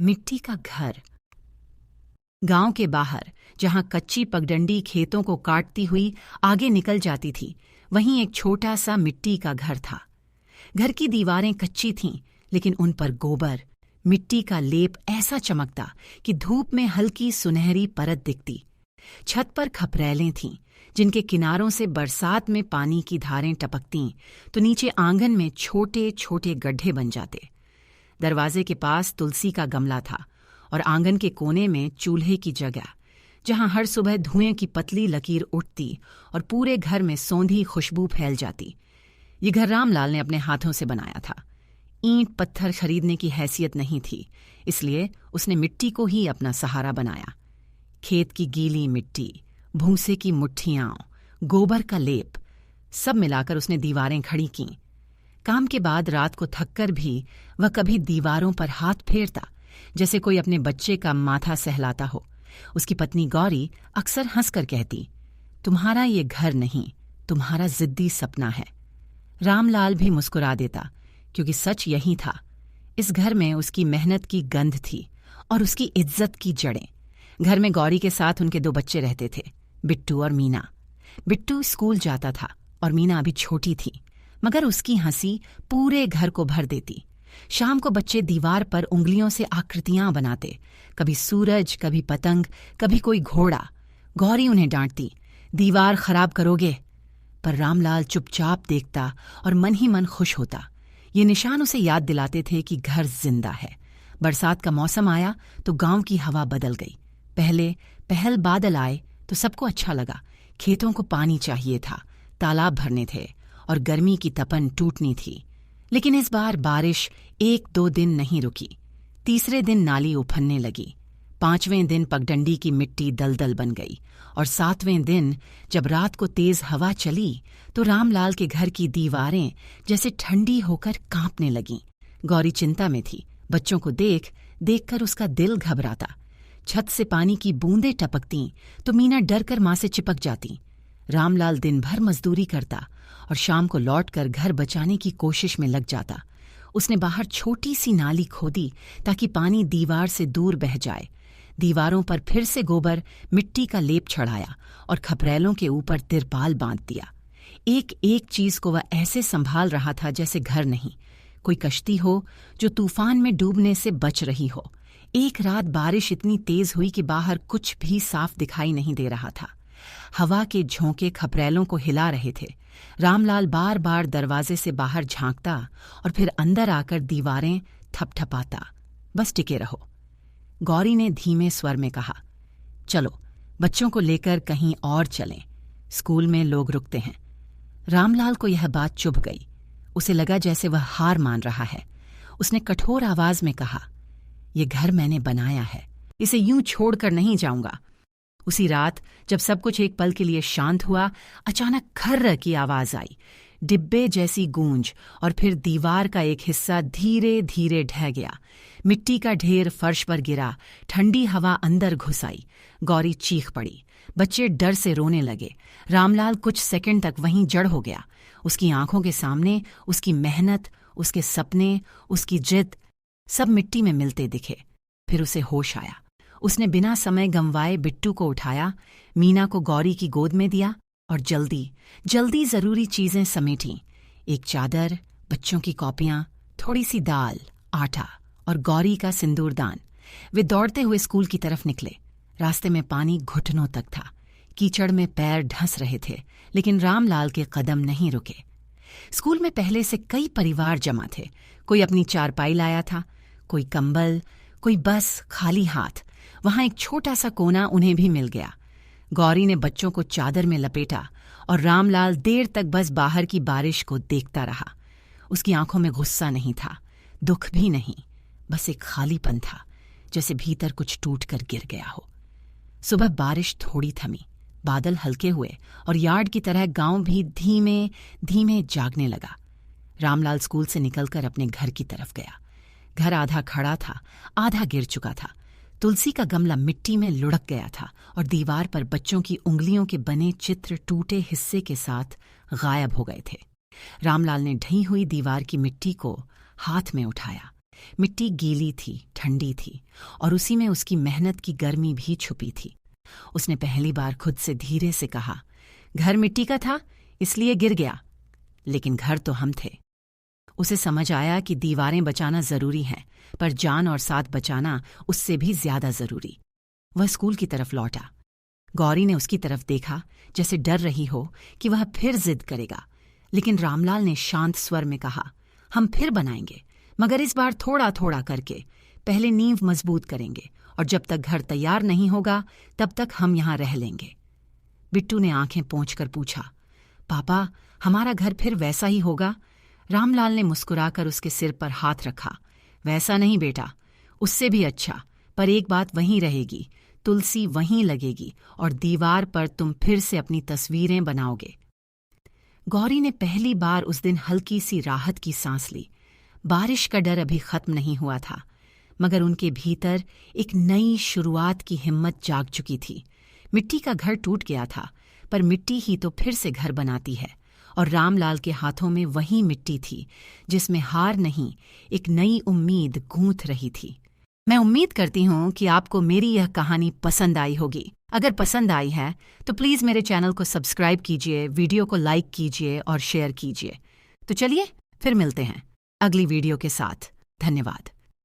मिट्टी का घर। गांव के बाहर, जहां कच्ची पगडंडी खेतों को काटती हुई आगे निकल जाती थी, वहीं एक छोटा सा मिट्टी का घर था। घर की दीवारें कच्ची थीं, लेकिन उन पर गोबर, मिट्टी का लेप ऐसा चमकता कि धूप में हल्की सुनहरी परत दिखती। छत पर खपरेलें थीं, जिनके किनारों से बरसात में पानी की धारें टपकतीं तो नीचे आंगन में छोटे छोटे गड्ढे बन जाते। दरवाजे के पास तुलसी का गमला था और आंगन के कोने में चूल्हे की जगह, जहां हर सुबह धुएं की पतली लकीर उठती और पूरे घर में सौंधी खुशबू फैल जाती। ये घर रामलाल ने अपने हाथों से बनाया था। ईंट पत्थर खरीदने की हैसियत नहीं थी, इसलिए उसने मिट्टी को ही अपना सहारा बनाया। खेत की गीली मिट्टी, भूसे की मुट्ठियां, गोबर का लेप, सब मिलाकर उसने दीवारें खड़ी कीं। काम के बाद रात को थककर भी वह कभी दीवारों पर हाथ फेरता, जैसे कोई अपने बच्चे का माथा सहलाता हो। उसकी पत्नी गौरी अक्सर हंसकर कहती, तुम्हारा ये घर नहीं, तुम्हारा जिद्दी सपना है। रामलाल भी मुस्कुरा देता, क्योंकि सच यही था। इस घर में उसकी मेहनत की गंध थी और उसकी इज्जत की जड़ें। घर में गौरी के साथ उनके 2 बच्चे रहते थे, बिट्टू और मीना। बिट्टू स्कूल जाता था और मीना अभी छोटी थी, मगर उसकी हंसी पूरे घर को भर देती। शाम को बच्चे दीवार पर उंगलियों से आकृतियां बनाते, कभी सूरज, कभी पतंग, कभी कोई घोड़ा। गौरी उन्हें डांटती, दीवार खराब करोगे, पर रामलाल चुपचाप देखता और मन ही मन खुश होता। ये निशान उसे याद दिलाते थे कि घर जिंदा है। बरसात का मौसम आया तो गांव की हवा बदल गई। पहल बादल आए तो सबको अच्छा लगा। खेतों को पानी चाहिए था, तालाब भरने थे और गर्मी की तपन टूटनी थी। लेकिन इस बार बारिश 1-2 दिन नहीं रुकी। तीसरे दिन नाली उफनने लगी, 5वें दिन पगडंडी की मिट्टी दलदल बन गई और 7वें दिन जब रात को तेज हवा चली तो रामलाल के घर की दीवारें जैसे ठंडी होकर कांपने लगीं। गौरी चिंता में थी। बच्चों को देखकर उसका दिल घबराता। छत से पानी की बूंदें टपकतीं तो मीना डरकर मां से चिपक जाती। रामलाल दिन भर मजदूरी करता और शाम को लौटकर घर बचाने की कोशिश में लग जाता। उसने बाहर छोटी सी नाली खोदी ताकि पानी दीवार से दूर बह जाए। दीवारों पर फिर से गोबर, मिट्टी का लेप चढ़ाया और खपरेलों के ऊपर तिरपाल बांध दिया। एक एक चीज को वह ऐसे संभाल रहा था जैसे घर नहीं, कोई कश्ती हो जो तूफान में डूबने से बच रही हो। एक रात बारिश इतनी तेज हुई कि बाहर कुछ भी साफ दिखाई नहीं दे रहा था। हवा के झोंके खपरेलों को हिला रहे थे। रामलाल बार बार दरवाजे से बाहर झांकता और फिर अंदर आकर दीवारें थपथपाता, बस टिके रहो। गौरी ने धीमे स्वर में कहा, चलो बच्चों को लेकर कहीं और चलें, स्कूल में लोग रुकते हैं। रामलाल को यह बात चुभ गई। उसे लगा जैसे वह हार मान रहा है। उसने कठोर आवाज में कहा, ये घर मैंने बनाया है, इसे यूं छोड़कर नहीं जाऊंगा। उसी रात जब सब कुछ एक पल के लिए शांत हुआ, अचानक खर्र की आवाज आई, डिब्बे जैसी गूंज, और फिर दीवार का एक हिस्सा धीरे धीरे ढह गया। मिट्टी का ढेर फर्श पर गिरा, ठंडी हवा अंदर घुस आई। गौरी चीख पड़ी, बच्चे डर से रोने लगे। रामलाल कुछ सेकंड तक वहीं जड़ हो गया। उसकी आंखों के सामने उसकी मेहनत, उसके सपने, उसकी जिद सब मिट्टी में मिलते दिखे। फिर उसे होश आया। उसने बिना समय गंवाए बिट्टू को उठाया, मीना को गौरी की गोद में दिया और जल्दी जल्दी जरूरी चीजें समेटी। एक चादर, बच्चों की कॉपियां, थोड़ी सी दाल, आटा और गौरी का सिंदूरदान। वे दौड़ते हुए स्कूल की तरफ निकले। रास्ते में पानी घुटनों तक था। कीचड़ में पैर ढंस रहे थे, लेकिन रामलाल के कदम नहीं रुके। स्कूल में पहले से कई परिवार जमा थे। कोई अपनी चारपाई लाया था, कोई कंबल, कोई बस खाली हाथ। वहां एक छोटा सा कोना उन्हें भी मिल गया। गौरी ने बच्चों को चादर में लपेटा और रामलाल देर तक बस बाहर की बारिश को देखता रहा। उसकी आंखों में गुस्सा नहीं था, दुख भी नहीं, बस एक खालीपन था, जैसे भीतर कुछ टूट कर गिर गया हो। सुबह बारिश थोड़ी थमी, बादल हल्के हुए और यार्ड की तरह गांव भी धीमे धीमे जागने लगा। रामलाल स्कूल से निकलकर अपने घर की तरफ गया। घर आधा खड़ा था, आधा गिर चुका था। तुलसी का गमला मिट्टी में लुढ़क गया था और दीवार पर बच्चों की उंगलियों के बने चित्र टूटे हिस्से के साथ गायब हो गए थे। रामलाल ने ढही हुई दीवार की मिट्टी को हाथ में उठाया। मिट्टी गीली थी, ठंडी थी और उसी में उसकी मेहनत की गर्मी भी छुपी थी। उसने पहली बार खुद से धीरे से कहा, घर मिट्टी का था इसलिए गिर गया, लेकिन घर तो हम थे। उसे समझ आया कि दीवारें बचाना जरूरी है, पर जान और साथ बचाना उससे भी ज्यादा जरूरी। वह स्कूल की तरफ लौटा। गौरी ने उसकी तरफ देखा, जैसे डर रही हो कि वह फिर जिद करेगा, लेकिन रामलाल ने शांत स्वर में कहा, हम फिर बनाएंगे, मगर इस बार थोड़ा थोड़ा करके। पहले नींव मजबूत करेंगे और जब तक घर तैयार नहीं होगा तब तक हम यहां रह लेंगे। बिट्टू ने आंखें पोंछकर पूछा, पापा हमारा घर फिर वैसा ही होगा? रामलाल ने मुस्कुराकर उसके सिर पर हाथ रखा, वैसा नहीं बेटा, उससे भी अच्छा, पर एक बात वहीं रहेगी, तुलसी वहीं लगेगी और दीवार पर तुम फिर से अपनी तस्वीरें बनाओगे। गौरी ने पहली बार उस दिन हल्की सी राहत की सांस ली। बारिश का डर अभी खत्म नहीं हुआ था, मगर उनके भीतर एक नई शुरुआत की हिम्मत जाग चुकी थी। मिट्टी का घर टूट गया था, पर मिट्टी ही तो फिर से घर बनाती है, और रामलाल के हाथों में वही मिट्टी थी जिसमें हार नहीं, एक नई उम्मीद गूंथ रही थी। मैं उम्मीद करती हूँ कि आपको मेरी यह कहानी पसंद आई होगी। अगर पसंद आई है तो प्लीज़ मेरे चैनल को सब्सक्राइब कीजिए, वीडियो को लाइक कीजिए और शेयर कीजिए। तो चलिए फिर मिलते हैं अगली वीडियो के साथ। धन्यवाद।